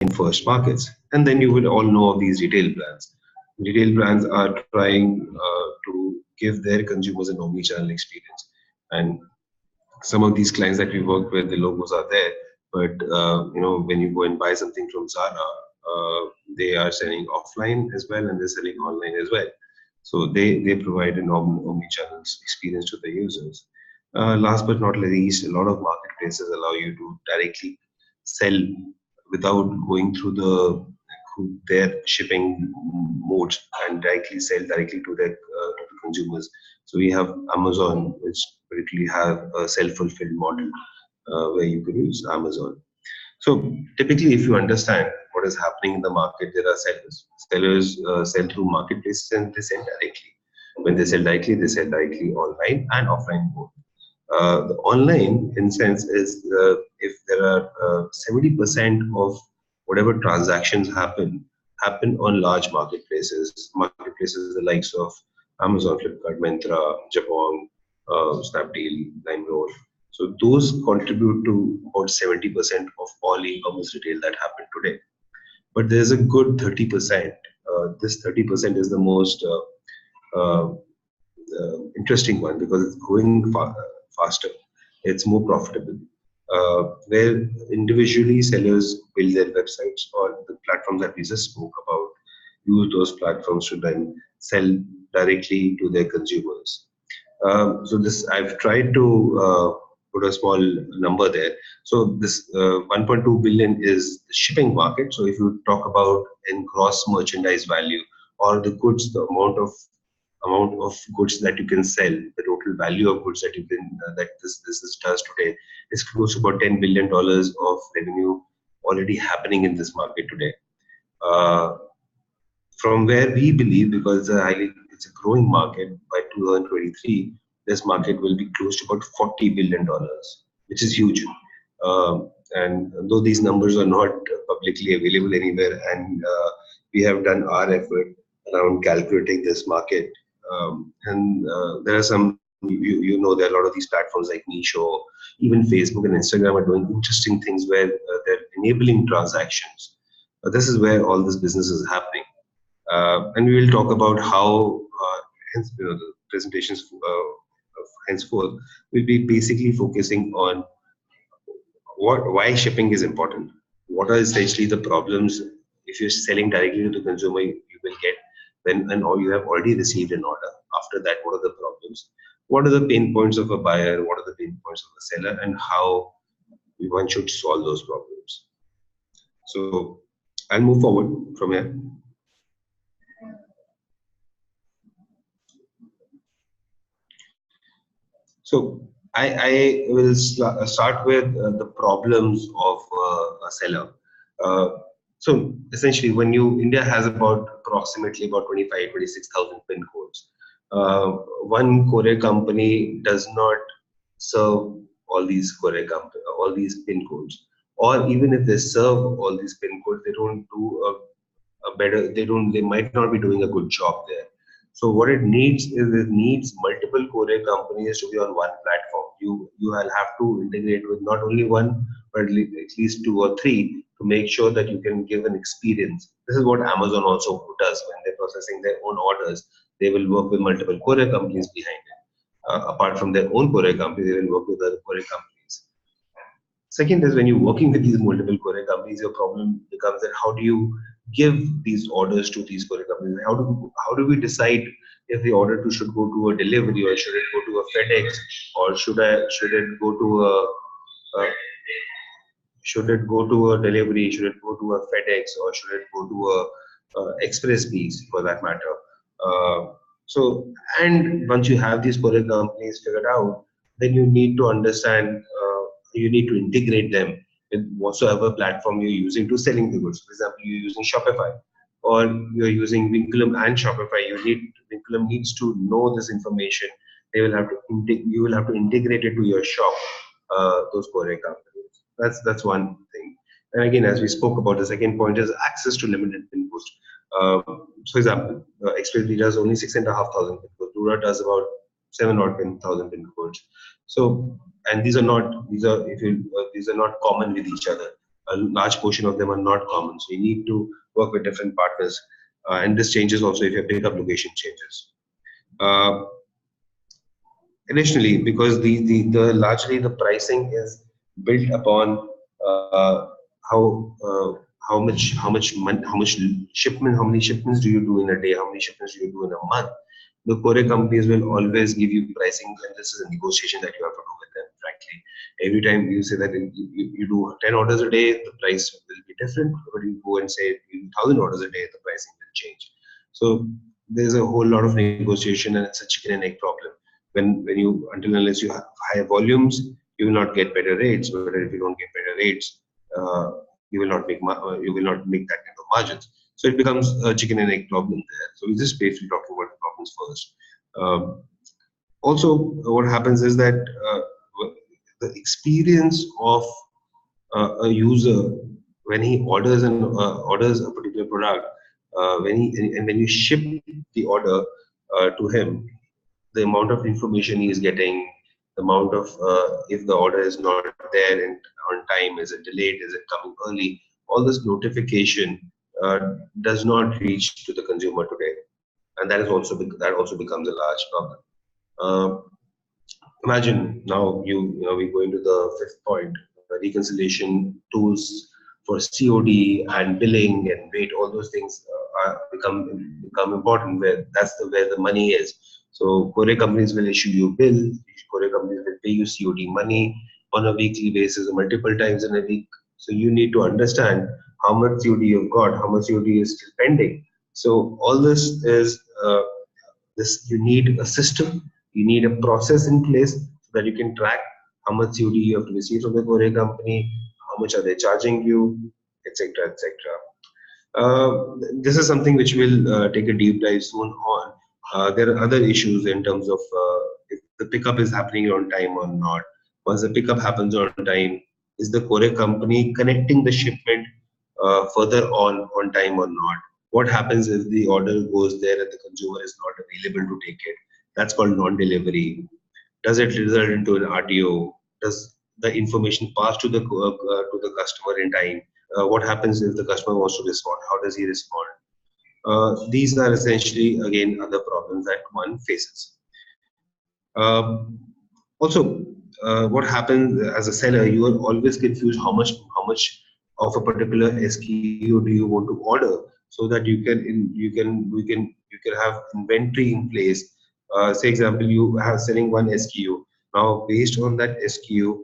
in first markets. And then you will all know of these retail brands. Retail brands are trying to give their consumers an omni-channel experience. And some of these clients that we work with, the logos are there, but when you go and buy something from Zara, they are selling offline as well, and they're selling online as well. So they provide an omni-channel experience to the users. Last but not least, a lot of marketplaces allow you to directly sell without going through their shipping modes, and directly sell directly to the consumers. So we have Amazon, which particularly have a self-fulfilled model where you could use Amazon. So typically, if you understand what is happening in the market, there are sellers. Sellers sell through marketplaces and they sell directly. When they sell directly online and offline both. The online, in sense, is if there are 70% of whatever transactions happen on large marketplaces the likes of Amazon, Flipkart, Myntra, Jabong, Snapdeal, LimeRoad. So those contribute to about 70% of all e-commerce retail that happen today. But there's a good 30%. This 30% is the most interesting one because it's growing faster. It's more profitable. Where individually sellers build their websites or the platforms that we just spoke about, use those platforms to then sell directly to their consumers. So this I've tried to put a small number there. So this 1.2 billion is the shipping market. So if you talk about in gross merchandise value or the goods, the amount of goods that you can sell, the total value of goods that you can that this does today is close to about $10 billion of revenue already happening in this market today. From where we believe, because it's a growing market, by 2023, this market will be close to about $40 billion, which is huge. And though these numbers are not publicly available anywhere, and we have done our effort around calculating this market, and there are some, there are a lot of these platforms like Meesho, even Facebook and Instagram are doing interesting things where they're enabling transactions. This is where all this business is happening. And we will talk about how the presentations henceforth will be basically focusing on why shipping is important, what are essentially the problems if you're selling directly to the consumer you will get or you have already received an order. After that, what are the problems? What are the pain points of a buyer? What are the pain points of a seller? And how one should solve those problems. So I'll move forward from here. So I will start with the problems of a seller. So essentially, India has approximately about 26,000 pin codes. One courier company does not serve all these pin codes, or even if they serve all these pin codes, they don't do they might not be doing a good job there. So what it needs multiple courier companies to be on one platform. You will have to integrate with not only one, but at least two or three to make sure that you can give an experience. This is what Amazon also does when they're processing their own orders. They will work with multiple courier companies behind it. Apart from their own courier company, they will work with other courier companies. Second is when you're working with these multiple courier companies, your problem becomes that how do you give these orders to these courier companies? How do we decide if the order should go to a delivery, or should it go to a FedEx, or should it go to a delivery? Should it go to a FedEx, or should it go to a express piece for that matter? And once you have these courier companies figured out, then you need to understand. You need to integrate them with whatsoever platform you're using to selling the goods. For example, you're using Shopify, or you're using Vinculum and Shopify. Vinculum needs to know this information. You will have to integrate it to your shop. Those courier companies. That's one thing. And again, as we spoke about, the second point is access to limited pin codes. For example, Expressly does only 6,500 pin codes. Dura does about 7,000 pin codes. So, and these are not common with each other. a large portion of them are not common. So you need to work with different partners. And this changes also if your pickup location changes. Uh, Additionally, because the largely the pricing is built upon how much shipment, how many shipments do you do in a day, how many shipments do you do in a month. The courier companies will always give you pricing, and this is a negotiation that you have to do with them. Frankly, every time you say that you do 10 orders a day, the price will be different. But you go and say you do 1,000 orders a day, the pricing will change. So there's a whole lot of negotiation, and it's a chicken and egg problem. When you, until unless you have high volumes, you will not get better rates. But if you don't get better rates, you will not make that kind of margins. So it becomes a chicken and egg problem there. So we're just basically talking about the problems first. Also, what happens is that the experience of a user when he orders a particular product, when you ship the order to him, the amount of information he is getting, the amount of if the order is not there and on time, is it delayed, is it coming early, all this notification does not reach to the consumer today, and that also becomes a large problem. Uh, Imagine now we go into the fifth point, reconciliation tools for COD and billing and rate. All those things become important. Where the money is. So courier companies will issue you bill. Courier companies will pay you COD money on a weekly basis or multiple times in a week. So you need to understand how much COD you've got, how much COD is still pending. So all this is you need a system, you need a process in place so that you can track how much COD you have to receive from the courier company, how much are they charging you, etc., etc. This is something which we'll take a deep dive soon on. There are other issues in terms of if the pickup is happening on time or not. Once the pickup happens on time, is the courier company connecting the shipment further on time or not? What happens if the order goes there and the consumer is not available to take it? That's called non-delivery. Does it result into an RTO? Does the information pass to the customer in time? What happens if the customer wants to respond? How does he respond? These are essentially again other problems that one faces. Also, what happens as a seller, you are always confused how much of a particular SKU do you want to order, so that you can have inventory in place. Say example, you have selling one SKU. Now, based on that SKU,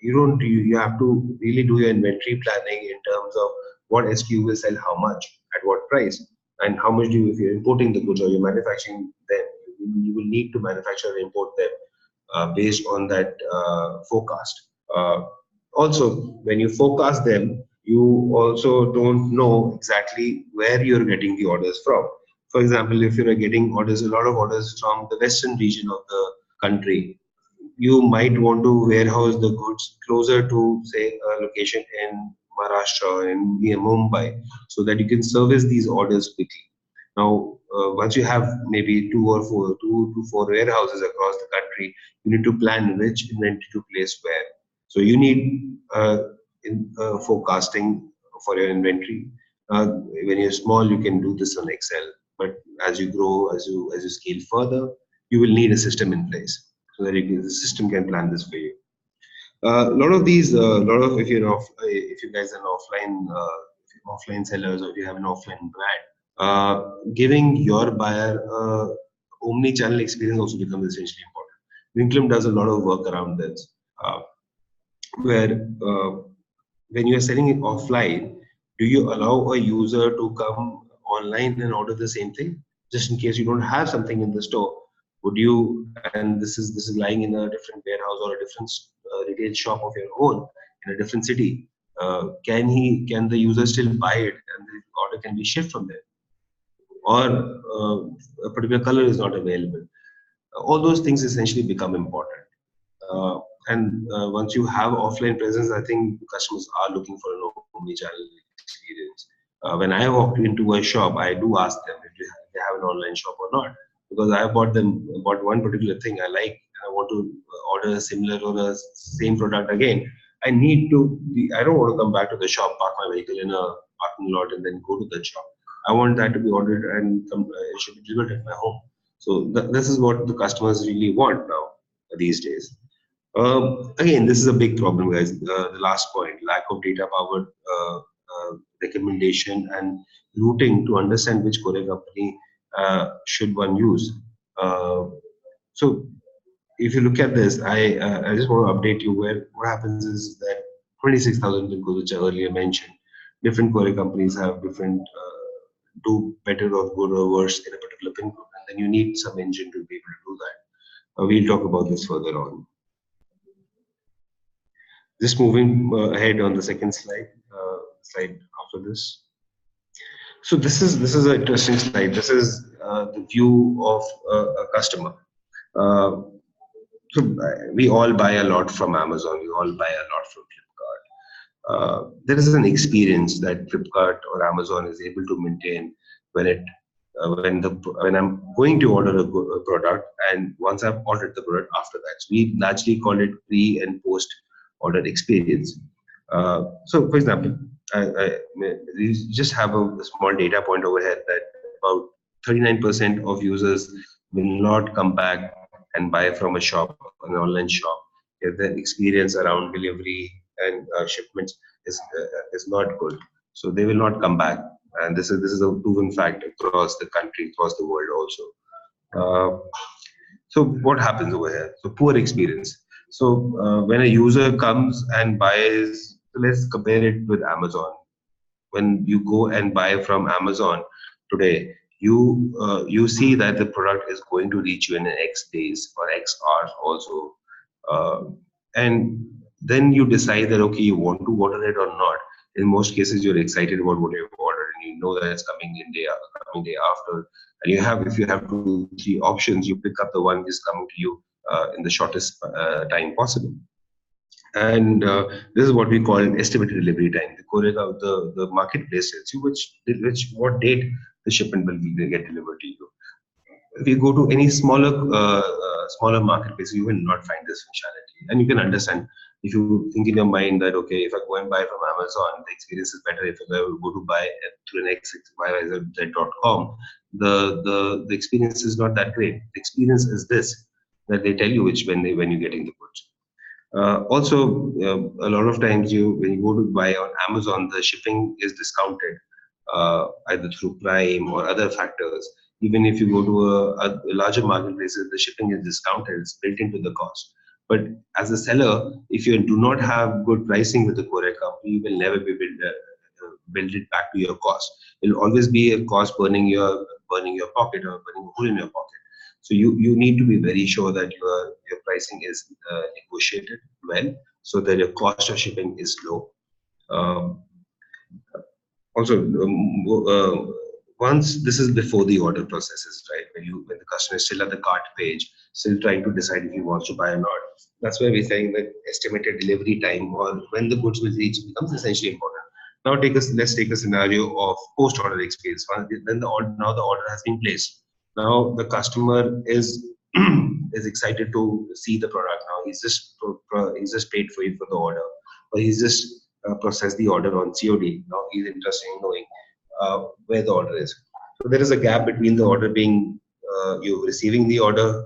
you have to really do your inventory planning in terms of what SKU will sell how much at what price, and how much do you, if you're importing the goods or you're manufacturing them, you will need to manufacture and import them based on that forecast. Uh, Also, when you forecast them, you also don't know exactly where you're getting the orders from. For example, if you're getting orders, a lot of orders from the western region of the country, you might want to warehouse the goods closer to, say, a location in Maharashtra or in near Mumbai, so that you can service these orders quickly. Now, once you have maybe two to four warehouses across the country, you need to plan which inventory to place where. So you need forecasting for your inventory. When you're small, you can do this on Excel, but as you grow, as you scale further, you will need a system in place so that the system can plan this for you. A lot of these, lot of if you guys are offline sellers, or if you have an offline brand, giving your buyer omni-channel experience also becomes essentially important. Vinculum does a lot of work around this, uh, where when you are selling it offline, do you allow a user to come online and order the same thing, just in case you don't have something in the store? Would you, and this is lying in a different warehouse or a different retail shop of your own in a different city? Can the user still buy it and the order can be shipped from there? Or a particular color is not available? All those things essentially become important. And once you have offline presence, I think customers are looking for an omni-channel experience. When I walk into a shop, I do ask them if they have an online shop or not, because I bought one particular thing I like, and I want to order a similar or a same product again. I need to I don't want to come back to the shop, park my vehicle in a parking lot, and then go to the shop. I want that to be ordered and it should be delivered at my home. So this is what the customers really want now these days. Again, this is a big problem, guys. The last point, lack of data-powered recommendation and routing to understand which courier company should one use. So if you look at this, I just want to update you where what happens is that 26,000 pin codes, which I earlier mentioned, different courier companies have different do better or good or worse in a particular pin code, and then you need some engine to be able to do that. We'll talk about this further on. Just moving ahead on the second slide, slide after this. So this is an interesting slide. This is the view of a customer. So we all buy a lot from Amazon. We all buy a lot from Flipkart. There is an experience that Flipkart or Amazon is able to maintain when it when I'm going to order a product, and once I've ordered the product after that. So we largely call it pre and post order experience. So for example, we just have a small data point over here that about 39% of users will not come back and buy from a shop, an online shop, if the experience around delivery and shipments is not good. So they will not come back, and this is a proven fact across the country, across the world also. So what happens over here? So poor experience. So when a user comes and buys, let's compare it with Amazon. When you go and buy from Amazon today, you see that the product is going to reach you in X days or X hours also, and then you decide that okay, you want to order it or not. In most cases, you're excited about what you've ordered, and you know that it's coming coming day after. And if you have 2, 3 options, you pick up the one which is coming to you in the shortest time possible. And this is what we call an estimated delivery time. The marketplace tells you what date the shipment will get delivered to you. If you go to any smaller marketplace, you will not find this functionality. And you can understand if you think in your mind that okay, if I go and buy from Amazon, the experience is better. If I go to buy through an xyz.com, the experience is not that great. The experience is this, that they tell you when you're getting the goods. Also, a lot of times when you go to buy on Amazon, the shipping is discounted either through Prime or other factors. Even if you go to a larger marketplaces, the shipping is discounted; it's built into the cost. But as a seller, if you do not have good pricing with the courier company, you will never be able to build it back to your cost. It will always be a cost burning your pocket or burning a hole in your pocket. So you need to be very sure that your pricing is negotiated well, so that your cost of shipping is low. Also, once this is before the order processes, right? When the customer is still at the cart page, still trying to decide if he wants to buy or not. That's why we're saying that estimated delivery time or when the goods will reach becomes essentially important. Now let's take a scenario of post-order experience. Now the order has been placed. Now the customer is is excited to see the product. Now he's just paid for the order, or he's just processed the order on COD. Now he's interested in knowing where the order is. So there is a gap between the order being you receiving the order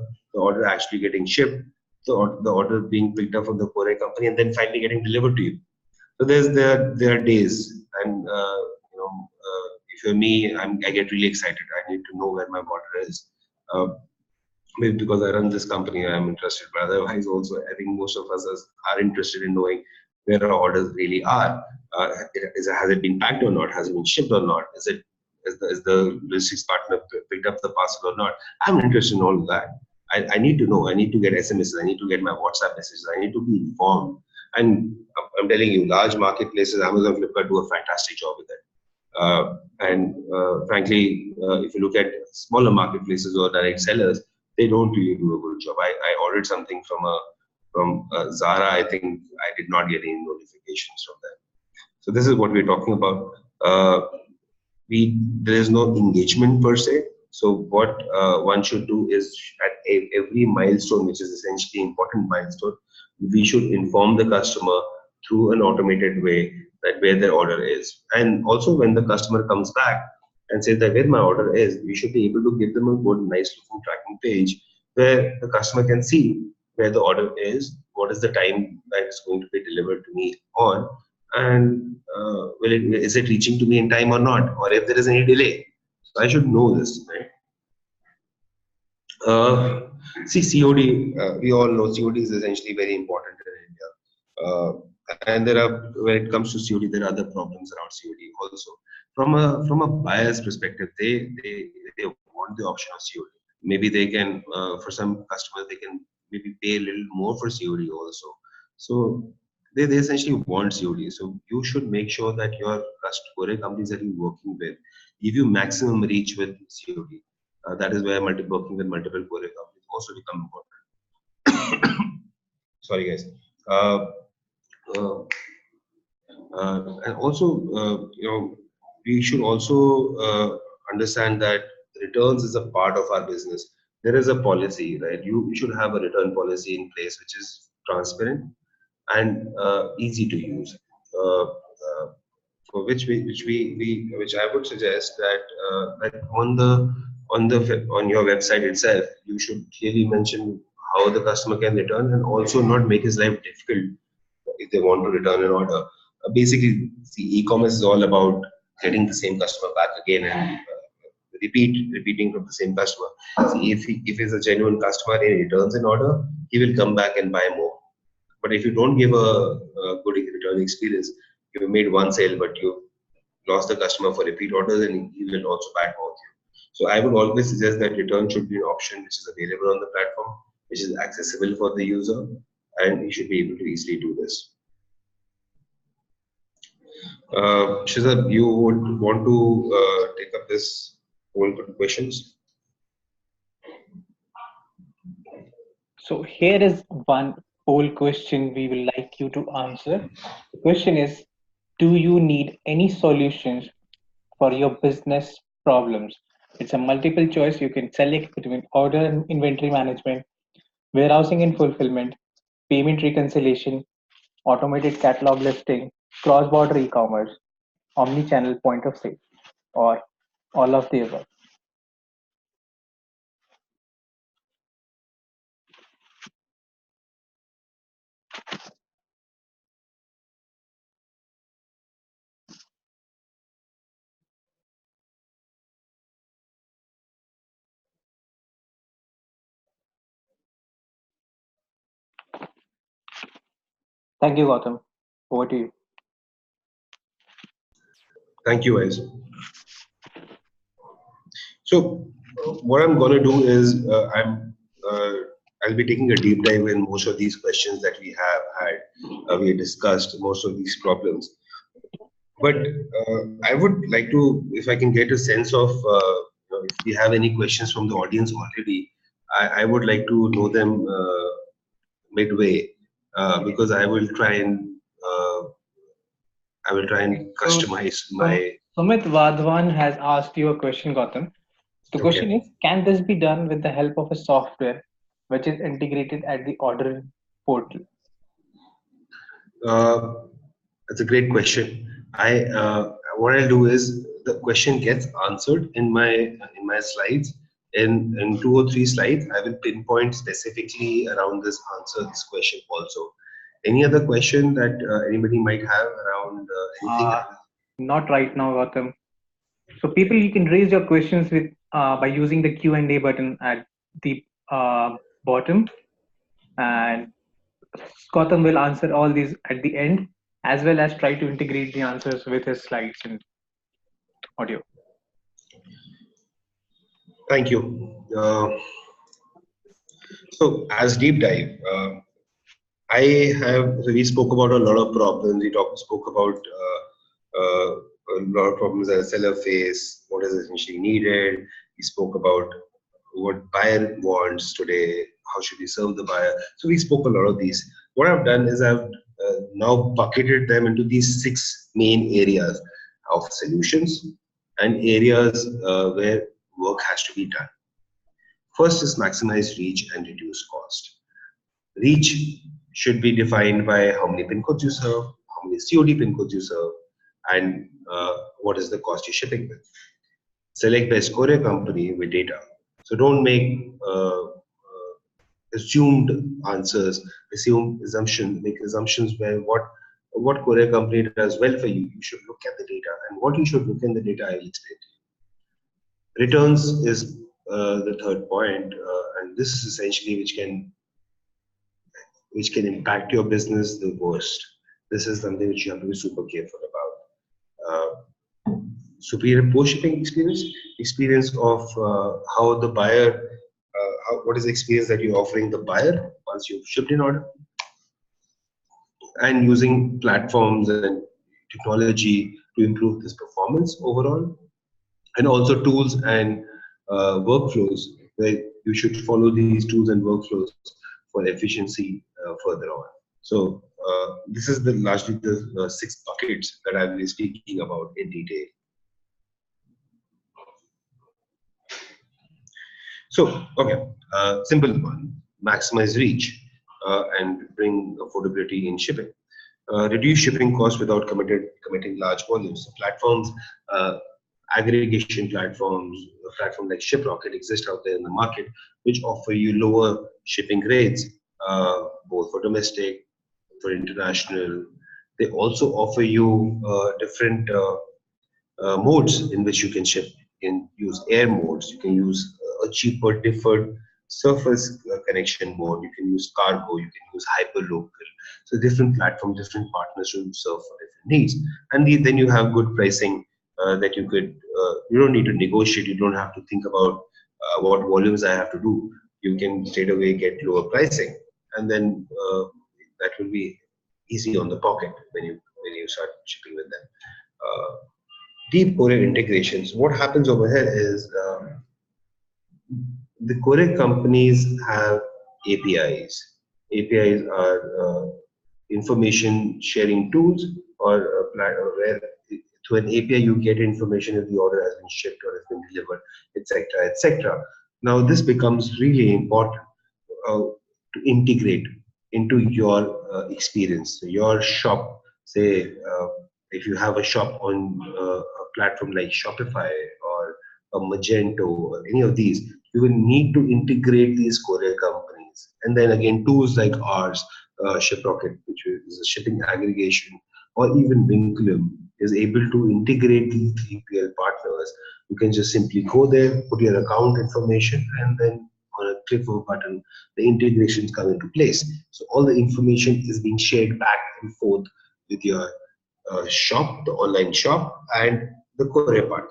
actually getting shipped, the order being picked up from the courier company, and then finally getting delivered to you. So there are days, and if you're me, I get really excited. I need to know where my order is. Maybe because I run this company, I'm interested. But otherwise, also, I think most of us are interested in knowing where our orders really are. Has it been packed or not? Has it been shipped or not? Is the logistics partner picked up the parcel or not? I'm interested in all of that. I need to know. I need to get SMSs. I need to get my WhatsApp messages. I need to be informed. And I'm telling you, large marketplaces, Amazon, Flipkart do a fantastic job with it. Frankly, if you look at smaller marketplaces or direct sellers, they don't really do a good job. I ordered something from Zara. I think I did not get any notifications from them. So this is what we're talking about. There is no engagement per se. So what one should do is at every milestone, which is essentially important milestone, we should inform the customer through an automated way that where their order is. And also when the customer comes back and says that where my order is, we should be able to give them a good, nice looking tracking page where the customer can see where the order is, what is the time that it's going to be delivered to me on, and is it reaching to me in time or not, or if there is any delay. So I should know this, right? See, COD, we all know COD is essentially very important in India. And there are, when it comes to COD, there are other problems around COD also. From a buyer's perspective, they want the option of COD. Maybe they can, for some customers, they can maybe pay a little more for COD also. So they essentially want COD. So you should make sure that your courier companies that you're working with give you maximum reach with COD. That is where working with multiple courier companies also become important. Sorry, guys. Uh, uh, and also, we should also understand that returns is a part of our business. There is a policy, right? You should have a return policy in place which is transparent and easy to use. For which I would suggest that on your website itself, you should clearly mention how the customer can return and also not make his life difficult if they want to return an order. Basically, the e-commerce is all about getting the same customer back again and repeating from the same customer. See, if he's a genuine customer and he returns an order, he will come back and buy more. But if you don't give a good return experience, you made one sale, but you lost the customer for repeat orders, and he will also bad mouth you. So I would always suggest that return should be an option which is available on the platform, which is accessible for the user, and he should be able to easily do this. Shizab, you would want to take up this whole questions? So here is one poll question we will like you to answer. The question is, do you need any solutions for your business problems? It's a multiple choice. You can select between order and inventory management, warehousing and fulfillment, payment reconciliation, automated catalog listing, cross-border e-commerce, omni-channel point of sale, or all of the above. Thank you, Gautam. Over to you. Thank you, guys. So what I'm going to do is I'll be taking a deep dive in most of these questions that we have had. We have discussed most of these problems. But I would like to, if I can get a sense of, if we have any questions from the audience already, I would like to know them midway, because I will try and customize my. Sumit Vadhavan has asked you a question, Gautam. The question is, can this be done with the help of a software which is integrated at the order portal? That's a great question. What I'll do is the question gets answered in my slides. In 2 or 3 slides, I will pinpoint specifically around this question also. Any other question that anybody might have around anything? Not right now, Gautam. So people, you can raise your questions with by using the Q&A button at the bottom, and Gautam will answer all these at the end, as well as try to integrate the answers with his slides and audio. Thank you. So as deep dive, we spoke about a lot of problems. We spoke about a lot of problems that a seller face, what is essentially needed. We spoke about what buyer wants today, how should we serve the buyer. So we spoke a lot of these. What I've done is I've now bucketed them into these 6 main areas of solutions and areas where work has to be done. First is maximize reach and reduce cost. Reach should be defined by how many pin codes you serve, how many COD pin codes you serve, and what is the cost you're shipping with. Select best courier company with data. So don't make assumed answers, make assumptions where what courier company does well for you. You should look at the data, and what you should look in the data, I will explain to you. Returns is the third point, and this is essentially which can impact your business the worst. This is something which you have to be super careful about. Superior post-shipping experience of how the buyer, what is the experience that you're offering the buyer once you've shipped an order, and using platforms and technology to improve this performance overall, and also tools and workflows where you should follow these tools and workflows for efficiency further on. So this is the largely the 6 buckets that I will be speaking about in detail. So, okay, simple one, maximize reach and bring affordability in shipping. Reduce shipping costs without committing large volumes. So platforms, aggregation platforms, a platform like Shiprocket exist out there in the market, which offer you lower shipping rates, both for domestic, for international. They also offer you different modes in which you can ship. You can use air modes, you can use a cheaper deferred surface connection mode, you can use cargo, you can use hyperlocal. So different platforms, different partners to serve for different needs. And then you have good pricing that you don't need to negotiate, you don't have to think about what volumes I have to do. You can straight away get lower pricing, and then that will be easy on the pocket when you start shipping with them. Deep courier integrations. What happens over here is the courier companies have APIs. APIs are information sharing tools, or where through an API you get information if the order has been shipped or has been delivered, etc., etc. Now this becomes really important to integrate into your experience. So your shop, say, if you have a shop on a platform like Shopify or a Magento or any of these, you will need to integrate these courier companies. And then again, tools like ours, Shiprocket, which is a shipping aggregation, or even Vinculum, is able to integrate these 3PL partners. You can just simply go there, put your account information, and then on a click of a button, the integrations come into place. So all the information is being shared back and forth with your shop, the online shop, and the courier partner.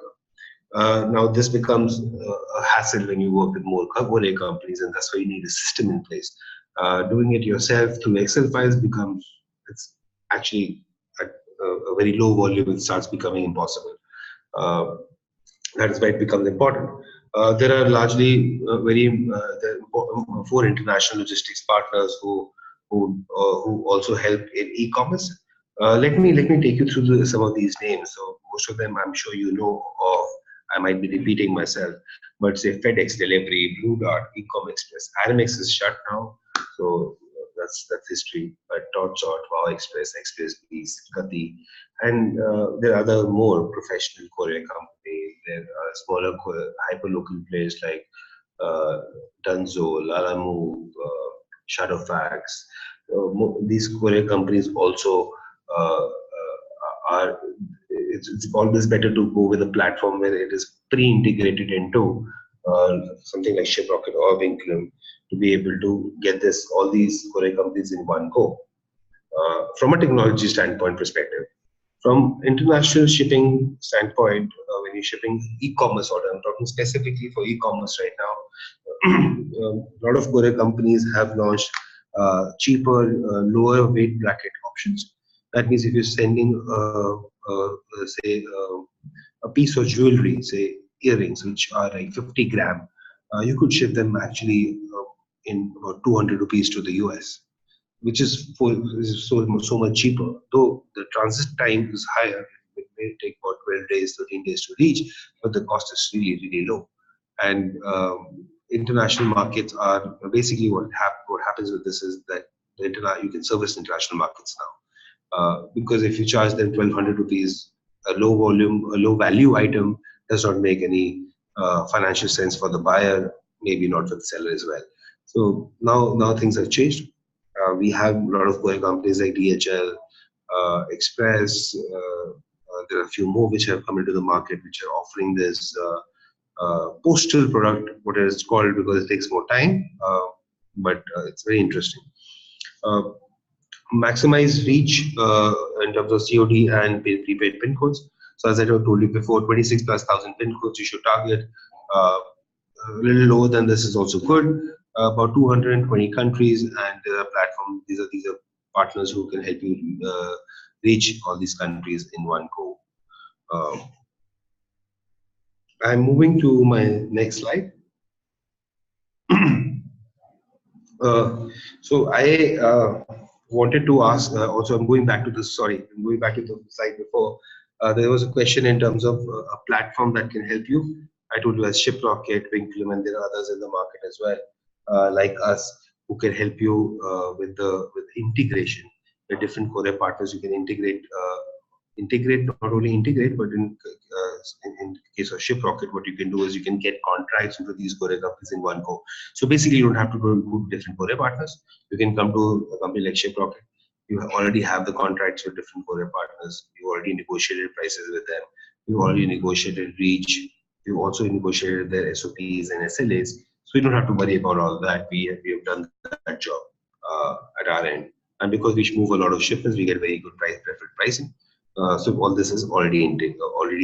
Now this becomes a hassle when you work with more courier companies, and that's why you need a system in place. Doing it yourself through Excel files it's actually at a very low volume. It starts becoming impossible. That is why it becomes important. There are largely there are 4 international logistics partners who also help in e-commerce. Let me take you through some of these names. So most of them I'm sure you know of. I might be repeating myself, but say FedEx Delivery, Blue Dart, Ecom Express. Aramex is shut now, so that's history. But Totsort, Wow Express, Express Bees, Gati, and there are other more professional courier companies. There are smaller hyperlocal players like Dunzo, Lalamove, Shadowfax. These courier companies also are. It's always better to go with a platform where it is pre-integrated into something like Shiprocket or Vinculum to be able to get all these courier companies in one go. From a technology standpoint perspective, from international shipping standpoint, when you're shipping e-commerce order, I'm talking specifically for e-commerce right now. A lot of courier companies have launched cheaper, lower weight bracket options. That means if you're sending, say, a piece of jewelry, say earrings, which are like 50 gram, you could ship them actually in about 200 rupees to the US, which is so much cheaper. Though the transit time is higher, it may take about 12 days, 13 days to reach, but the cost is really, really low. And international markets are basically what happens with this is that you can service international markets now. Because if you charge them 1,200 rupees, a low value item does not make any financial sense for the buyer, maybe not for the seller as well. So now things have changed. We have a lot of courier companies like DHL, Express. There are a few more which have come into the market which are offering this postal product, what it's called, because it takes more time, but it's very interesting. Uh, Maximize reach in terms of COD and prepaid pin codes. So as I told you before, 26 plus thousand pin codes you should target. A little lower than this is also good. About 220 countries, and there are platforms. These are partners who can help you reach all these countries in one go. Uh, I'm moving to my next slide. So I wanted to ask, also I'm going back to this, sorry, I'm going back to the slide before. There was a question in terms of a platform that can help you. I told you as Shiprocket, Vinculum, and there are others in the market as well, like us, who can help you with integration. The different courier partners you can integrate, not only integrate, but in case of Shiprocket, what you can do is you can get contracts into these courier companies in one go. So basically, you don't have to go to different courier partners. You can come to a company like Shiprocket. You already have the contracts with different courier partners. You already negotiated prices with them. You already negotiated reach. You also negotiated their SOPs and SLAs. So you don't have to worry about all that. We have done that job at our end. And because we move a lot of shipments, we get very good preferred pricing. So all this is already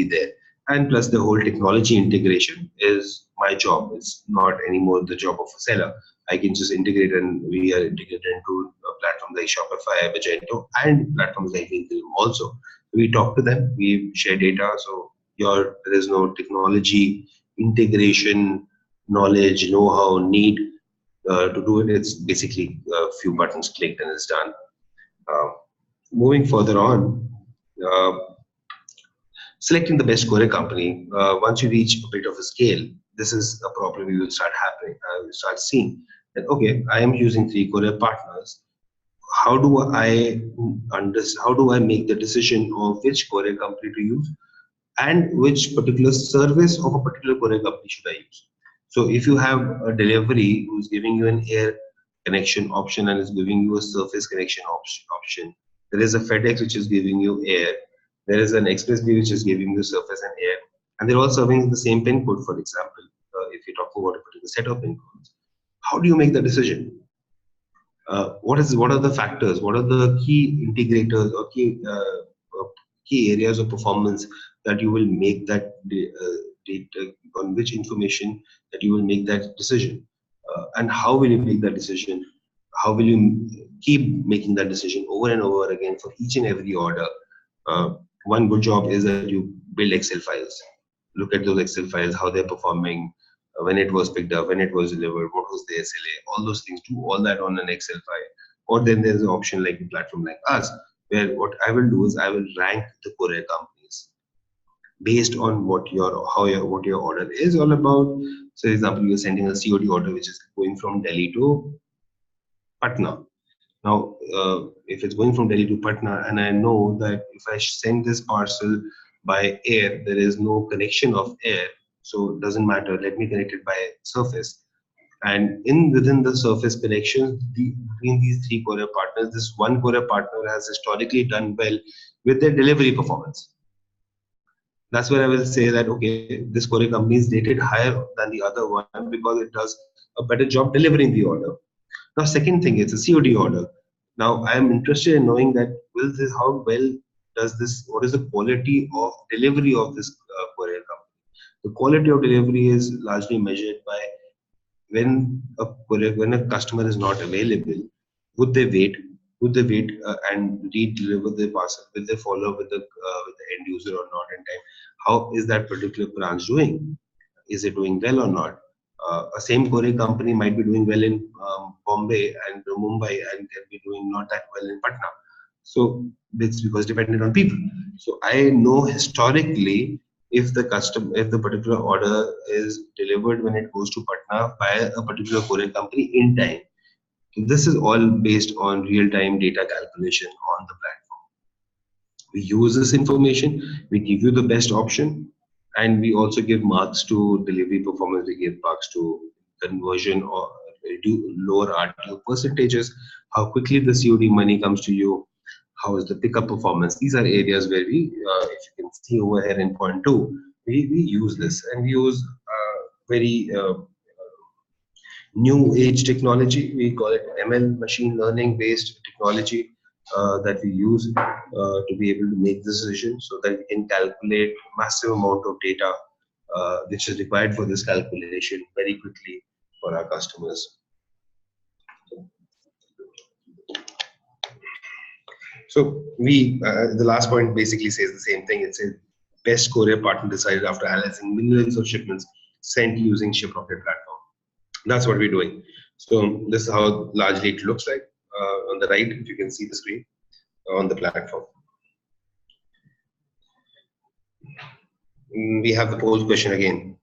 there. And plus the whole technology integration is my job. It's not anymore the job of a seller. I can just integrate, and we are integrated into platforms like Shopify, Magento, and platforms like Vinculum also. We talk to them, we share data. So there is no technology integration, knowledge, know-how, need to do it. It's basically a few buttons clicked and it's done. Uh, Moving further on, uh, selecting the best courier company. Once you reach a bit of a scale, this is a problem you will start happening. You start seeing that, okay, I am using 3 courier partners. How do I How do I make the decision of which courier company to use and which particular service of a particular courier company should I use? So if you have a delivery who's giving you an air connection option and is giving you a surface connection option, there is a FedEx which is giving you air, there is an Expressway which is giving you surface and air, and they're all serving the same pin code, for example. If you talk about a particular set of pin codes, how do you make the decision? What are the factors? What are the key integrators or key areas of performance that you will make that data, on which information that you will make that decision, and how will you make that decision? How will you keep making that decision over and over again for each and every order? One good job is that you build Excel files. Look at those Excel files, how they're performing, when it was picked up, when it was delivered, what was the SLA, all those things. Do all that on an Excel file. Or then there's an option like a platform like us, where what I will do is I will rank the courier companies based on what your order is all about. So, for example, you're sending a COD order which is going from Delhi to Patna. Now, if it's going from Delhi to Patna, and I know that if I send this parcel by air, there is no connection of air, so it doesn't matter. Let me connect it by surface. And within the surface connections between these 3 courier partners, this one courier partner has historically done well with their delivery performance. That's where I will say that, okay, this courier company is rated higher than the other one because it does a better job delivering the order. Now, second thing, it's a COD order. Now, I am interested in knowing that how well does this, what is the quality of delivery of this courier company? The quality of delivery is largely measured by when a customer is not available, would they wait? Would they wait and re-deliver the parcel? Will they follow up with the end user or not in time? How is that particular branch doing? Is it doing well or not? A same courier company might be doing well in Bombay and Mumbai and can be doing not that well in Patna. So it's because dependent on people. So I know historically if the particular order is delivered when it goes to Patna by a particular courier company in time, This is all based on real-time data calculation on the platform. We use this information, we give you the best option, and we also give marks to delivery performance, we give marks to conversion or lower RTO percentages, how quickly the COD money comes to you, how is the pickup performance. These are areas where we, if you can see over here in point 2, we use this, and we use very new age technology. We call it ML, machine learning based technology, that we use to be able to make this decision, so that we can calculate massive amount of data which is required for this calculation very quickly for our customers. So the last point basically says the same thing. It says best courier partner decided after analyzing millions of shipments sent using Shiprocket platform. That's what we're doing. So this is how largely it looks like. On the right, if you can see the screen on the platform. We have the poll question again.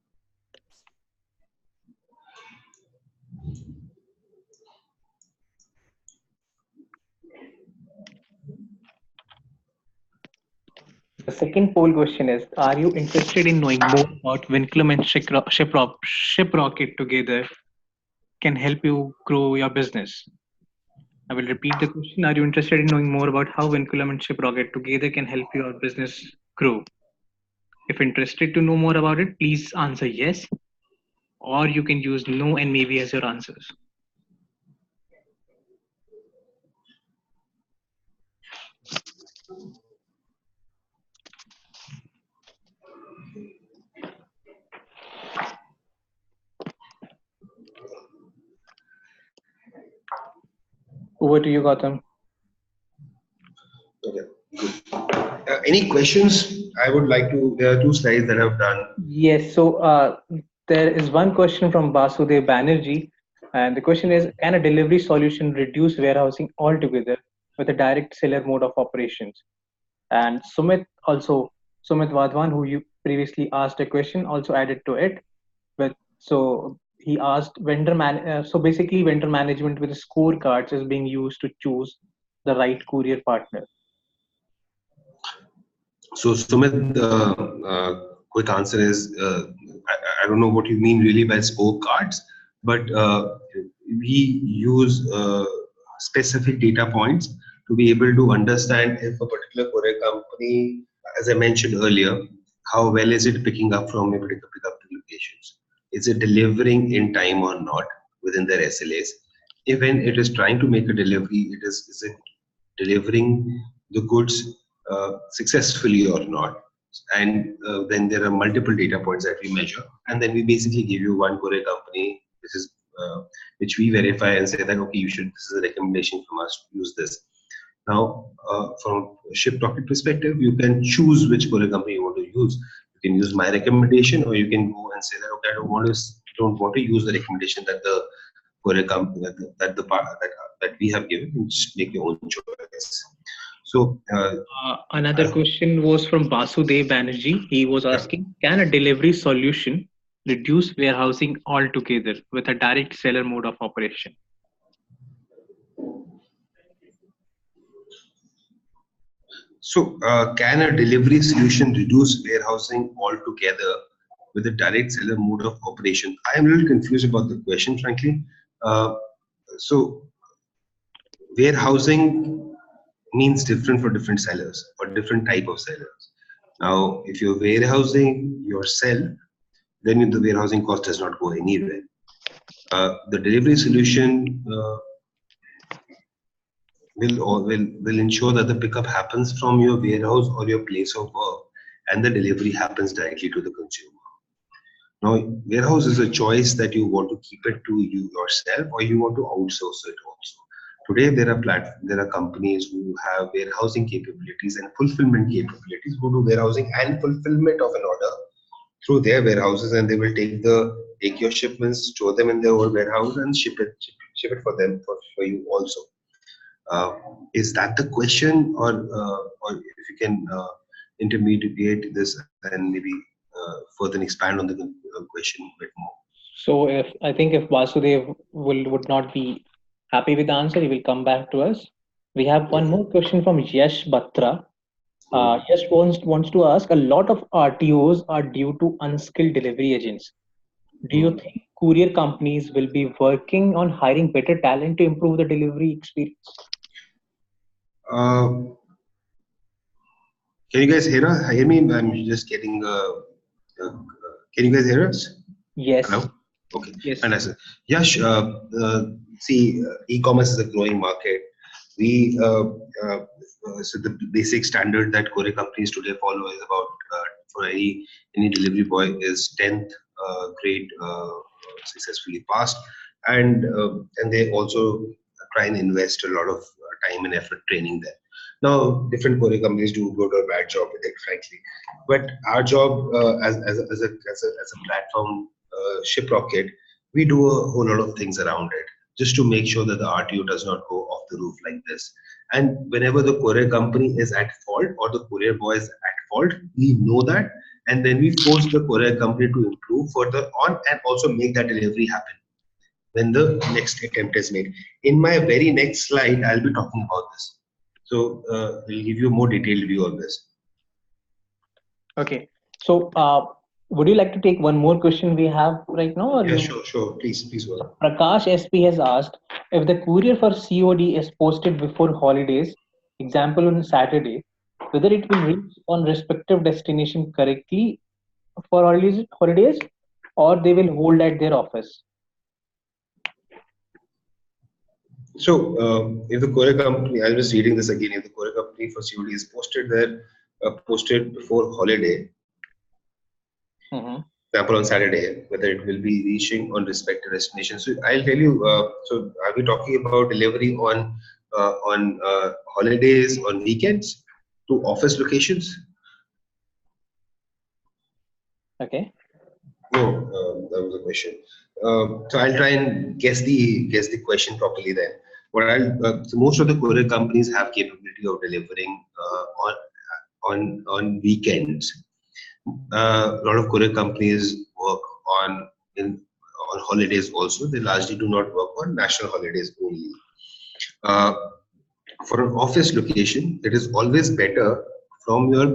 The second poll question is, are you interested in knowing more about Vinculum and Shiprocket together can help you grow your business? I will repeat the question. Are you interested in knowing more about how Vinculum and Shiprocket together can help your business grow? If interested to know more about it, please answer yes, or you can use no and maybe as your answers. Over to you, Gautam. Okay, good. Any questions? I would like to. There are 2 slides that I've done. Yes. So there is one question from Basudev Banerjee, and the question is: can a delivery solution reduce warehousing altogether with a direct seller mode of operations? And Sumit Wadhwan, who you previously asked a question, also added to it. But so he asked so basically vendor management with scorecards is being used to choose the right courier partner. So Sumit, quick answer is I don't know what you mean really by scorecards, but we use specific data points to be able to understand if a particular courier company, as I mentioned earlier, how well is it picking up from a particular pickup locations? Is it delivering in time or not within their SLAs? Even it is trying to make a delivery, is it delivering the goods successfully or not? And then there are multiple data points that we measure, and then we basically give you one courier company, which we verify and say that okay, this is a recommendation from us to use this. Now, from a Shiprocket perspective, you can choose which courier company you want to use. You can use my recommendation, or you can go and say that okay, I don't want to use the recommendation that the courier company that we have given, and just make your own choice. So another question was from Basudev Banerjee. He was asking, can a delivery solution reduce warehousing altogether with a direct seller mode of operation? So can a delivery solution reduce warehousing altogether with a direct seller mode of operation? I am a little confused about the question, frankly. So warehousing means different for different sellers or different type of sellers. Now, if you're warehousing yourself, then the warehousing cost does not go anywhere. The delivery solution will ensure that the pickup happens from your warehouse or your place of work, and the delivery happens directly to the consumer. Now, warehouse is a choice that you want to keep it to you yourself, or you want to outsource it also. Today, there are companies who have warehousing capabilities and fulfillment capabilities, who do warehousing and fulfillment of an order through their warehouses, and they will take your shipments, store them in their own warehouse, and ship it for them for you also. Is that the question, or if you can intermediate this and maybe further expand on the question a bit more? So if Vasudev would not be Happy with the answer, he will come back to us. We have one Okay. more question from Yash Batra. Hmm. Yash wants to ask, a lot of RTOs are due to unskilled delivery agents. Do you Hmm. think courier companies will be working on hiring better talent to improve the delivery experience? Uh, can you guys hear me? I'm just getting. Can you guys hear us? Hello? Yes, Okay, yes. fantastic. Yash, see, e-commerce is a growing market. We so the basic standard that courier companies today follow is about for any delivery boy is 10th grade successfully passed, and they also try and invest a lot of time and effort training them. Now, different courier companies do good or bad job with it, frankly, but our job as a platform, Shiprocket, we do a whole lot of things around it just to make sure that the RTO does not go off the roof like this. And whenever the courier company is at fault or the courier boy is at fault, we know that, and then we force the courier company to improve further on and also make that delivery happen when the next attempt is made. In my very next slide, I'll be talking about this. So we'll give you a more detailed view on this. Okay. So, would you like to take one more question we have right now, or Yeah, you? sure, sure. Please go ahead. Prakash SP has asked if the courier for COD is posted before holidays, example on Saturday, whether it will reach on respective destination correctly for holidays, or they will hold at their office. So, if the courier company, I was reading this again, if the courier company for COD is posted there, posted before holiday, Mhm. example on Saturday, whether it will be reaching on respective destination. So, I'll tell you. So, are we talking about delivery on holidays, on weekends, to office locations? Okay. No, that was a question. So I'll try and guess the question properly then. So most of the courier companies have capability of delivering on weekends. A lot of courier companies work on in on holidays also. They largely do not work on national holidays only. Uh, for an office location, it is always better from your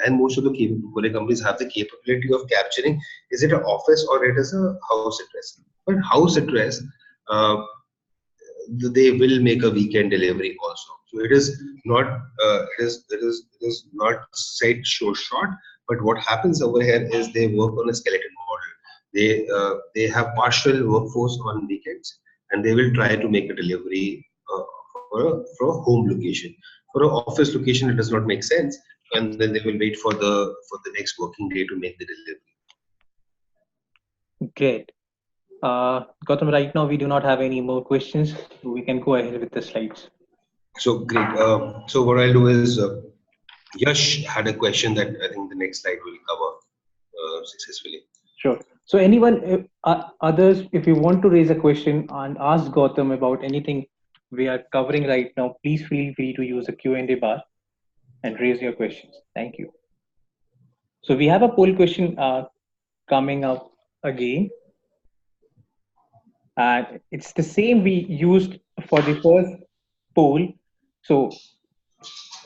and most of the courier companies have the capability of capturing is it an office or it is a house address. But house address, uh, they will make a weekend delivery also. So it is not it is not set so short. But what happens over here is they work on a skeleton model. They have partial workforce on weekends, and they will try to make a delivery for a home location. For an office location, it does not make sense, and then they will wait for the next working day to make the delivery. Great. Gautam, right now we do not have any more questions, so we can go ahead with the slides. So great. So what I'll do is Yash had a question that I think the next slide will cover successfully. Sure. So, anyone, others, if you want to raise a question and ask Gautam about anything we are covering right now, please feel free to use the Q&A bar and raise your questions. Thank you. So, we have a poll question coming up again, and it's the same we used for the first poll. So,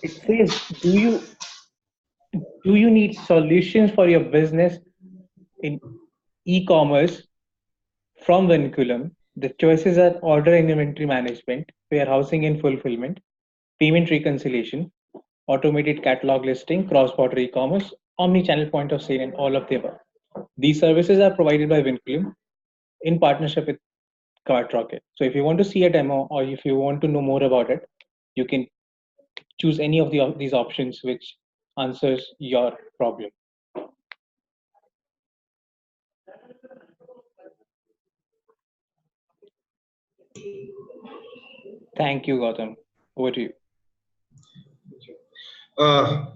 it says, do you need solutions for your business in e-commerce from Vinculum? The choices are order and inventory management, warehousing and fulfillment, payment reconciliation, automated catalog listing, cross-border e-commerce, omni-channel point of sale, and all of the above. These services are provided by Vinculum in partnership with CartRocket. So if you want to see a demo or if you want to know more about it, you can choose any of these options which answers your problem. Thank you, Gautam. Over to you.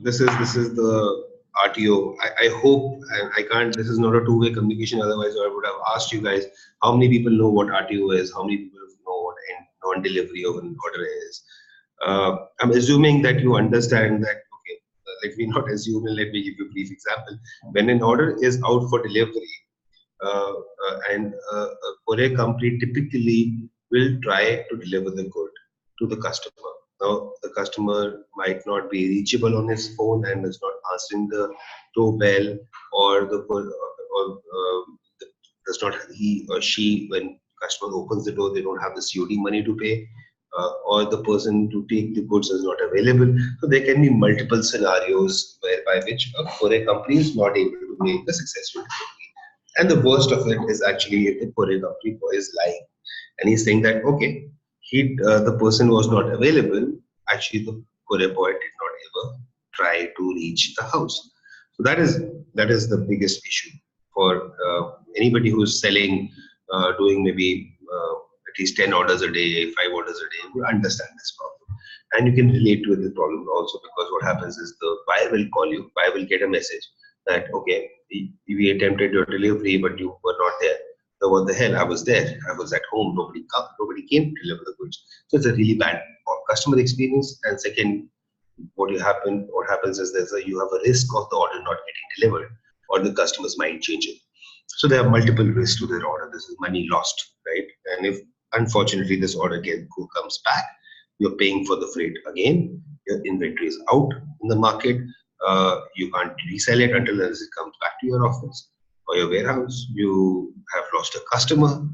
This is the RTO. I hope I can't. This is not a two-way communication. Otherwise, I would have asked you guys how many people know what RTO is, how many people know what non-delivery of an order is. I'm assuming that you understand that. Okay, let me not assume and let me give you a brief example. When an order is out for delivery, and a courier company typically will try to deliver the good to the customer. Now, the customer might not be reachable on his phone and is not answering the doorbell, or does not, he or she, when customer opens the door, they don't have the COD money to pay, or the person to take the goods is not available. So there can be multiple scenarios whereby which a courier company is not able to make a successful delivery. And the worst of it is actually if the courier company boy is lying and he's saying that okay, the person was not available. Actually, the courier boy did not ever try to reach the house. So that is the biggest issue for anybody who is selling, doing maybe at least 10 orders a day, 5 orders a day, will understand this problem. And you can relate to this problem also, because what happens is the buyer will call you, buyer will get a message that, okay, we attempted your delivery, but you were not there. So what the hell? I was there. I was at home. Nobody came to deliver the goods. So it's a really bad customer experience. And second, what happens is you have a risk of the order not getting delivered or the customer's mind changing. So there are multiple risks to their order. This is money lost, right? And if unfortunately this order comes back, you're paying for the freight again. Your inventory is out in the market. You can't resell it until it comes back to your office or your warehouse. You have lost a customer.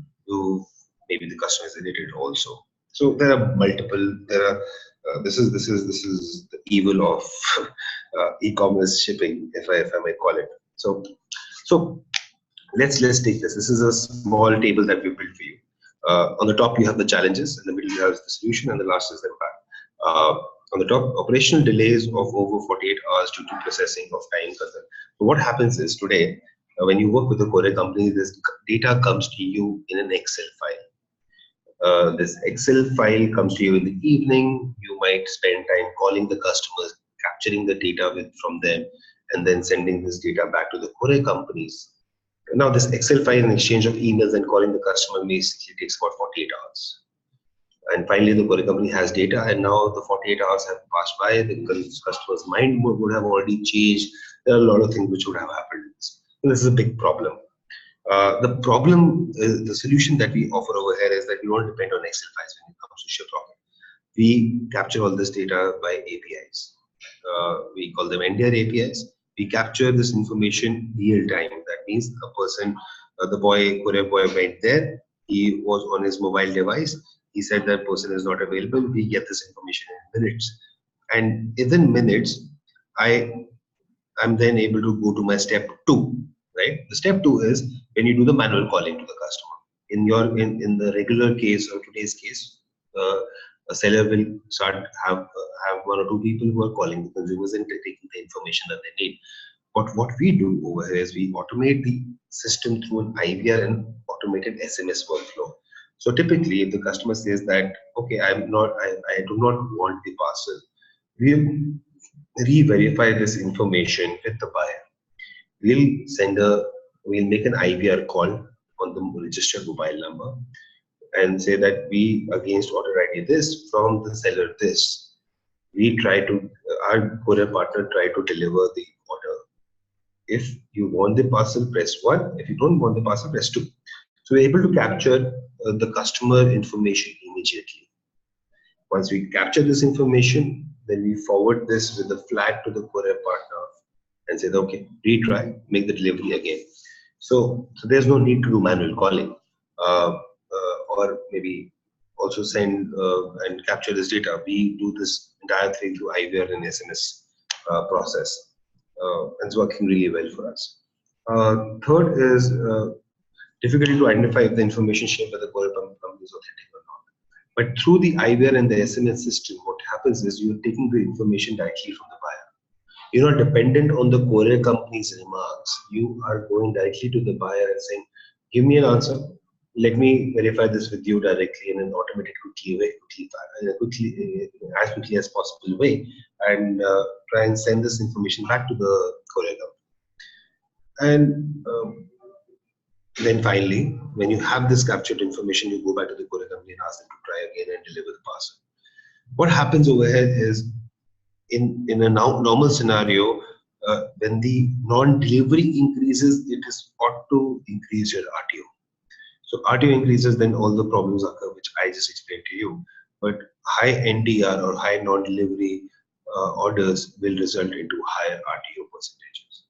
Maybe the customer is irritated also. So there are multiple. This is the evil of e-commerce shipping, if I may call it. So let's take this. This is a small table that we built for you. On the top you have the challenges, in the middle you have the solution, and the last is the impact. On the top, operational delays of over 48 hours due to processing of time concern. So what happens is today, when you work with a courier company, this data comes to you in an Excel file. This Excel file comes to you in the evening. You might spend time calling the customers, capturing the data from them, and then sending this data back to the courier companies. Now, this Excel file and exchange of emails and calling the customer basically takes about 48 hours. And finally, the courier company has data, and now the 48 hours have passed by. The customer's mind would have already changed. There are a lot of things which would have happened. And this is a big problem. The solution that we offer over here is that we don't depend on Excel files when it comes to Shiprocket. We capture all this data by APIs. We call them NDR APIs. We capture this information real time. That means the courier boy went there. He was on his mobile device. He said that person is not available. We get this information in minutes. And within minutes, I'm then able to go to my step 2. Right? The step 2 is when you do the manual calling to the customer. In the regular case or today's case, a seller will have 1 or 2 people who are calling the consumers and taking the information that they need. But what we do over here is we automate the system through an IVR and automated SMS workflow. So typically, if the customer says that, okay, I do not want the parcel, we'll re-verify this information with the buyer. We'll make an IVR call on the registered mobile number and say that we, against order ID this, from the seller this, our courier partner try to deliver the order. If you want the parcel, press 1. If you don't want the parcel, press 2. So we're able to capture the customer information immediately. Once we capture this information, then we forward this with a flag to the courier partner and say, okay, retry, make the delivery again. So there's no need to do manual calling, or maybe also send and capture this data. We do this entire thing through IVR and SMS process. And it's working really well for us. Third is difficulty to identify if the information shared by the courier company is authentic or not. But through the IVR and the SMS system, what happens is you're taking the information directly from the buyer. You're not dependent on the courier company's remarks. You are going directly to the buyer and saying, give me an answer. Let me verify this with you directly in an automated as quickly as possible way, and try and send this information back to the courier company. And then finally, when you have this captured information, you go back to the courier company and ask them to try again and deliver the parcel. What happens over here is, in a normal scenario, when the non-delivery increases, it is ought to increase your RTO. So RTO increases, then all the problems occur, which I just explained to you. But high NDR or high non-delivery orders will result into higher RTO percentages.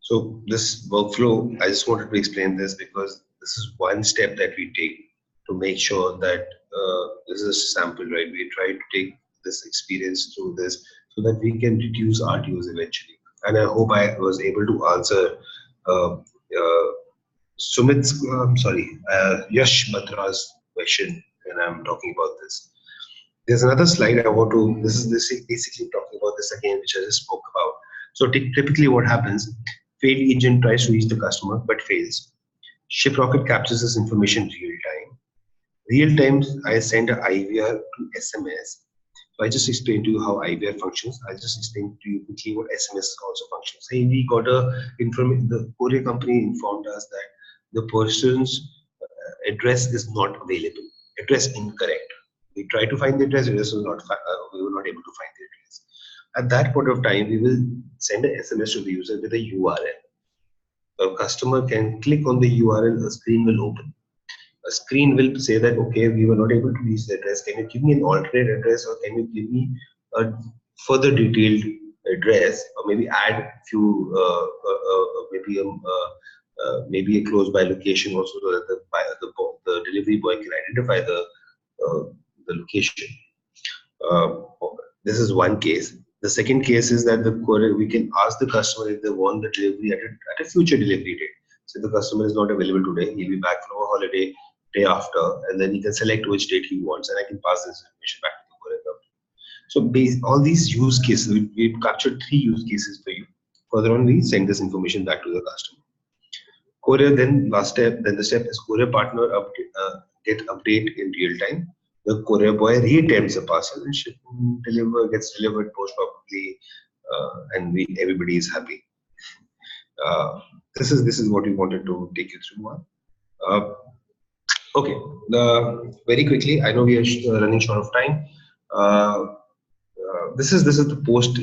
So this workflow, I just wanted to explain this because this is one step that we take to make sure that this is a sample, right? We try to take this experience through this so that we can reduce RTOs eventually. And I hope I was able to answer uh, Yash Batra's question when I'm talking about this. There's another slide I want to, this is basically talking about this again, which I just spoke about. So typically what happens, failed agent tries to reach the customer but fails. Shiprocket captures this information real time. Real time, I send a IVR to SMS. So I just explained to you how IVR functions. I just explained to you quickly what SMS also functions. Hey, we got the courier company informed us that the person's address is not available. Address incorrect. We try to find the address. Address was not. We were not able to find the address. At that point of time, we will send an SMS to the user with a URL. A customer can click on the URL. A screen will open. A screen will say that, okay, we were not able to reach the address. Can you give me an alternate address, or can you give me a further detailed address, or maybe add few maybe a close by location also, so that the delivery boy can identify uh, the location. Uh, this is one case. The second case is that we can ask the customer if they want the delivery at a future delivery date. So the customer is not available today, he'll be back from a holiday day after, and then he can select which date he wants, and I can pass this information back to the courier company. So all these use cases, we've captured 3 use cases for you. Further on, we send this information back to the customer. Courier, then the step is courier partner get update in real time. The courier boy reattempts the parcel and gets delivered post properly, and everybody is happy. This is what we wanted to take you through. Uh, okay, very quickly. I know we are running short of time. This is the post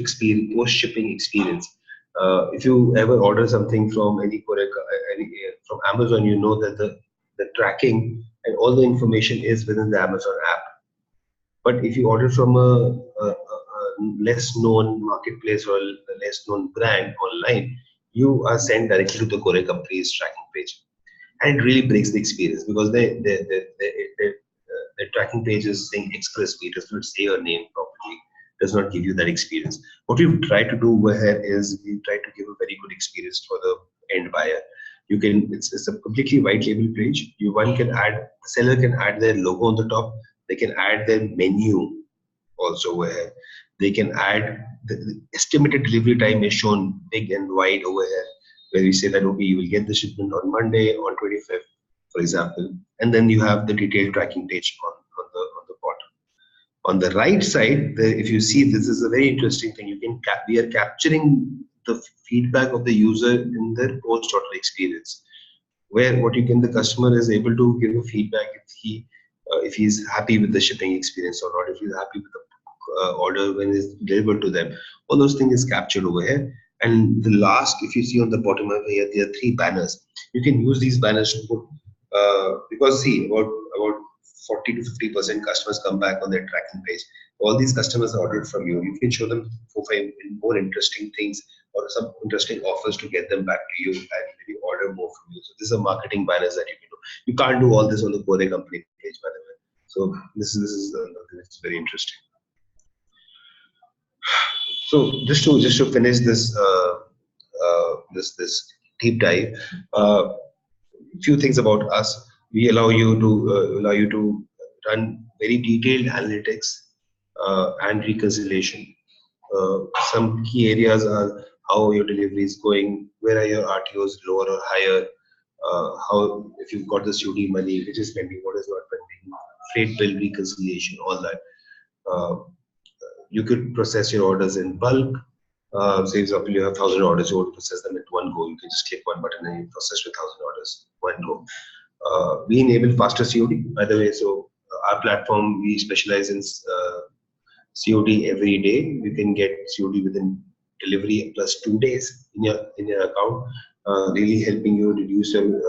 shipping experience. If you ever order something from from Amazon, you know that the tracking and all the information is within the Amazon app. But if you order from a less known marketplace or a less known brand online, you are sent directly to the courier company's tracking page, and it really breaks the experience because the tracking page is saying express speed, does not say your name properly, does not give you that experience. What we've tried to do over here is we try to give a very good experience for the end buyer. It's a completely white label page. The seller can add their logo on the top. They can add their menu also over here. They can add the estimated delivery time is shown big and wide over here, where we say that, okay, you will get the shipment on Monday on 25th, for example, and then you have the detailed tracking page on the bottom. On the right side, if you see, this is a very interesting thing. We are capturing the feedback of the user in their post-order experience, where the customer is able to give a feedback if he's happy with the shipping experience or not, if he's happy with the order when it's delivered to them. All those things is captured over here. And the last, if you see on the bottom of here, there are 3 banners. You can use these banners to put because see, about 40 to 50% customers come back on their tracking page. All these customers are ordered from you. You can show them 4-5 more interesting things or some interesting offers to get them back to you and maybe order more from you. So these are marketing banners that you can do. You can't do all this on the courier company page, by the way. So this is very interesting. So just to finish this deep dive, few things about us. We allow you to run very detailed analytics and reconciliation. Some key areas are how your delivery is going, where are your RTOs lower or higher, how if you've got the COD money, which is pending, what is not pending, freight bill reconciliation, all that. Uh, you could process your orders in bulk. Say, for example, you have 1,000 orders, you want to process them at one go. You can just click one button and you process your 1,000 orders one go. We enable faster COD, by the way. So our platform, we specialize in COD every day. You can get COD within delivery plus 2 days in your account, really helping you reduce your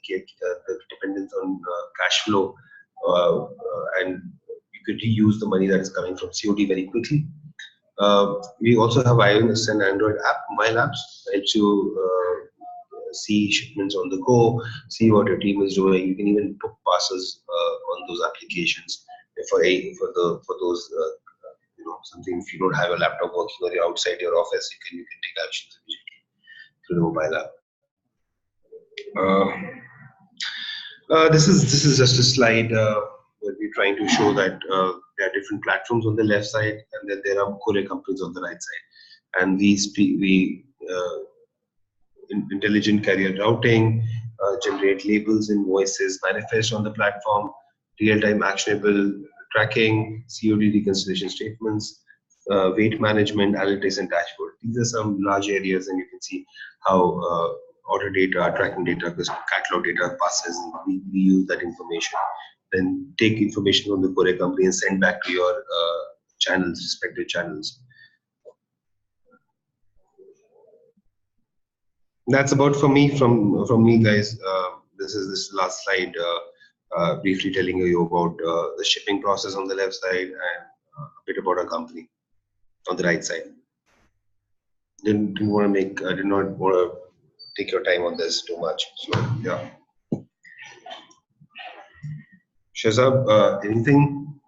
the dependence on cash flow, and you could reuse the money that is coming from COD very quickly. We also have iOS and Android mobile apps that helps you see shipments on the go, see what your team is doing. You can even book passes on those applications for those something. If you don't have a laptop working or you're outside your office, you can take actions immediately through the mobile app. This is just a slide where we're trying to show that there are different platforms on the left side, and then there are courier companies on the right side. And we intelligent carrier routing, generate labels, invoices, manifest on the platform, real-time actionable tracking, COD reconciliation statements, weight management, analytics, and dashboard. These are some large areas, and you can see how order data, tracking data, catalog data passes. We use that information, then take information from the courier company and send back to your channels, respective channels. That's about from me, guys. This is this last slide, briefly telling you about the shipping process on the left side and a bit about our company on the right side. Did not want to take your time on this too much. So yeah. Shazab, anything?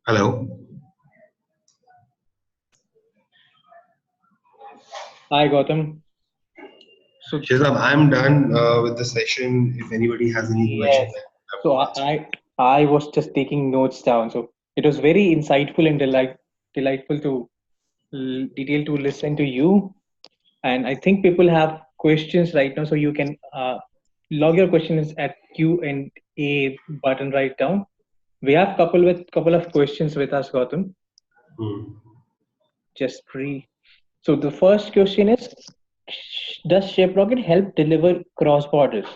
Hello. Hi, Gautam. So Shazab, I'm done with the session. If anybody has any questions. So I was just taking notes down. So it was very insightful and delightful to detail to listen to you. And I think people have questions right now, so you can log your questions at Q&A button right down. We have couple of questions with us, Gautam. Just free. So the first question is, does Shiprocket help deliver cross borders?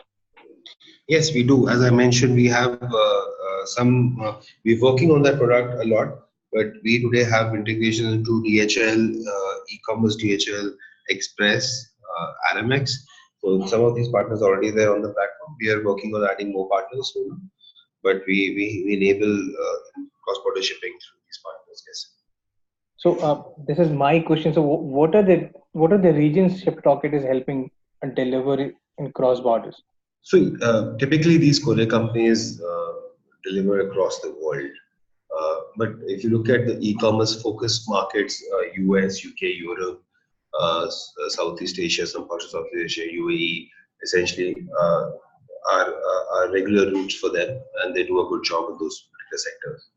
Yes, we do. As I mentioned, we have we're working on that product a lot, but we today have integration into DHL, eCommerce DHL, Express, RMX. So some of these partners are already there on the platform. We are working on adding more partners soon, but we enable cross-border shipping through these partners. Yes. So this is my question. So what are the regions Shiprocket is helping deliver in cross borders? So typically these courier companies deliver across the world. But if you look at the e-commerce focused markets, US, UK, Europe, Southeast Asia, some parts of Southeast Asia, UAE, essentially are regular routes for them, and they do a good job in those particular sectors.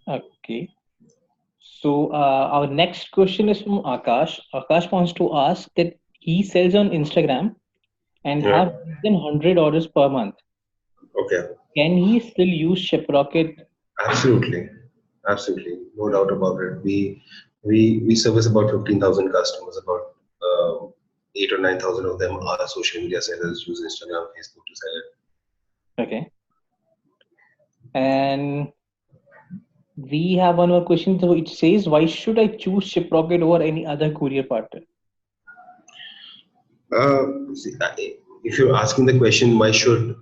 Okay. So our next question is from Akash. Akash wants to ask that he sells on Instagram and have more than 100 orders per month. Okay. Can he still use Shiprocket? Absolutely, no doubt about it. We service about 15,000 customers. About 8 or 9,000 of them are social media sellers, use Instagram, Facebook to sell it. Okay. And we have one more question. So it says, why should I choose Shiprocket over any other courier partner? If you're asking the question, why should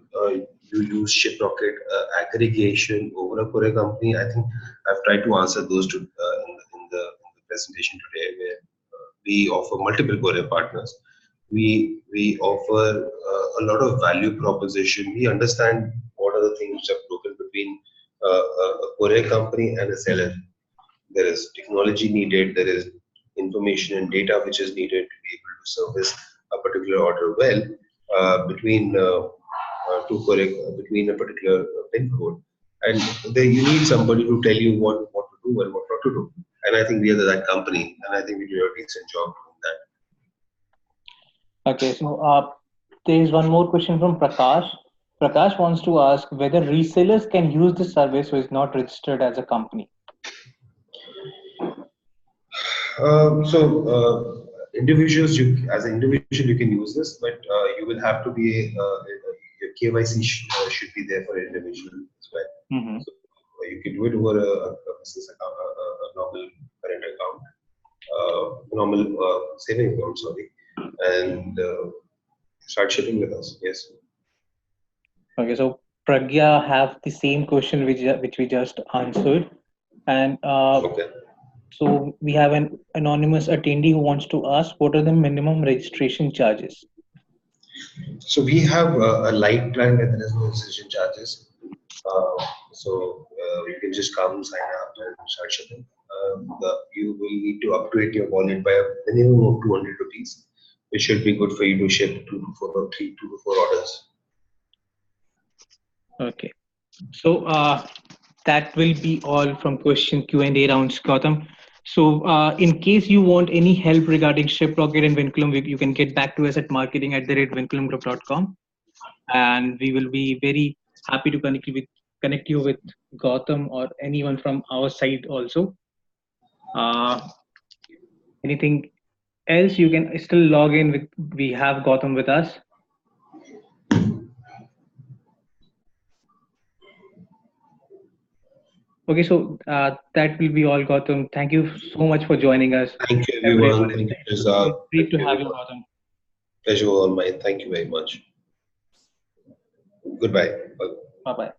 you use Shiprocket aggregation over a courier company, I think I've tried to answer those in the presentation today, where we offer multiple courier partners. We offer a lot of value proposition. We understand what are the things which are broken between a courier company and a seller. There is technology needed. There is information and data which is needed to be able to service a particular order well between between a particular pin code, and then you need somebody to tell you what to do and what not to do. And I think we are that company, and I think we do a decent job doing that. Okay, so there is one more question from Prakash. Prakash wants to ask whether resellers can use the service who is not registered as a company. Individuals, as an individual, you can use this, but you will have to be your KYC should be there for an individual as well. Mm-hmm. So you can do it over a business account, a normal normal saving account, sorry, and start shipping with us. Yes. Okay, so Pragya have the same question which we just answered, and Okay. so we have an anonymous attendee who wants to ask what are the minimum registration charges? So we have a light plan where there is no registration charges. You can just come, sign up, and start shipping. You will need to upgrade your wallet by a minimum of 200 rupees, which should be good for you to ship 2 to 4 orders. Okay, so that will be all from question Q&A rounds, Gautam. So in case you want any help regarding Shiprocket and Vinculum, you can get back to us at marketing@vinculumgroup.com, and we will be very happy to connect you with Gautam or anyone from our side also. Anything else? You can still log in with. We have Gautam with us. Okay, so that will be all, Gautam. Thank you so much for joining us. Thank you, everyone. Everyone. Thank you, Shazad. Great Thank to you, have you, everyone. Gautam. Pleasure all mine. Thank you very much. Goodbye. Bye. Bye bye.